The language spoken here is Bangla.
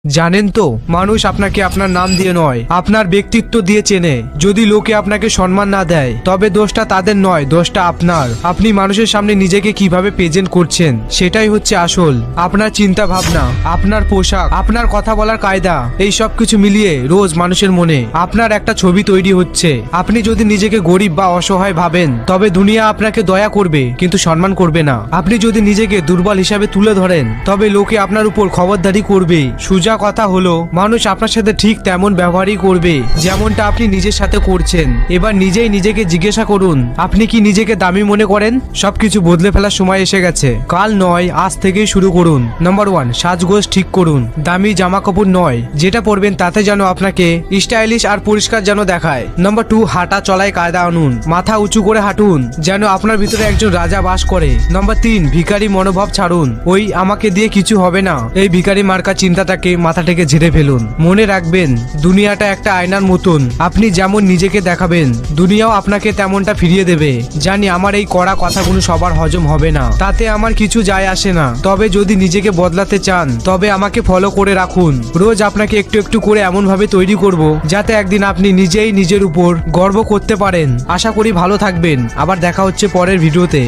জানেন তো, মানুষ আপনাকে আপনার নাম দিয়ে নয়, আপনার ব্যক্তিত্ব দিয়ে চেনে। যদি লোকে আপনাকে সম্মান না দেয়, তবে দোষটা তাদের নয়, দোষটা আপনার। আপনি মানুষের সামনে নিজেকে কিভাবে প্রেজেন্ট করছেন, সেটাই হচ্ছে আসল। আপনার চিন্তা ভাবনা, আপনার পোশাক, আপনার কথা বলার কায়দা, এই সব কিছু মিলিয়ে রোজ মানুষের মনে আপনার একটা ছবি তৈরি হচ্ছে। আপনি যদি নিজেকে গরিব বা অসহায় ভাবেন, তবে দুনিয়া আপনাকে দয়া করবে কিন্তু সম্মান করবে না। আপনি যদি নিজেকে দুর্বল হিসাবে তুলে ধরেন, তবে লোকে আপনার উপর খবরদারি করবে। সোজা কথা হলো, মানুষ আপনার সাথে ঠিক তেমন ব্যবহারই করবে যেমনটা আপনি নিজের সাথে করছেন। এবার নিজেই নিজেকে জিজ্ঞাসা করুন, আপনি কি নিজেকে দামি মনে করেন? সবকিছু বদলে ফেলার সময় এসে গেছে। কাল নয়, আজ থেকেই শুরু করুন। নাম্বার 1, সাজগোজ ঠিক করুন। দামি জামা কাপড় নয়, যেটা পরবেন তাতে যেন আপনাকে স্টাইলিশ আর পরিষ্কার যেন দেখায়। নাম্বার 2, হাঁটা চলায় কায়দা আনুন। মাথা উঁচু করে হাঁটুন, যেন আপনার ভিতরে একজন রাজা বাস করে। নাম্বার 3, ভিখারি মনোভাব ছাড়ুন। ওই আমাকে দিয়ে কিছু হবে না, এই ভিখারি মার্কা চিন্তাটাকে মাথা থেকে ঝেড়ে ফেলুন। মনে রাখবেন, দুনিয়াটা একটা আয়নার মতন। আপনি যেমন নিজেকে দেখাবেন, দুনিয়াও আপনাকে তেমনটা ফিরিয়ে দেবে। জানি আমার এই কড়া কথাগুলো সবার হজম হবে না, তাতে আমার কিছু যায় আসে না। তবে যদি নিজেকে বদলাতে চান, তবে আমাকে ফলো করে রাখুন। রোজ আপনাকে একটু একটু করে এমন ভাবে তৈরি করব, যাতে একদিন আপনি নিজেই নিজের উপর গর্ব করতে পারেন। আশা করি ভালো থাকবেন। আবার দেখা হচ্ছে পরের ভিডিওতে।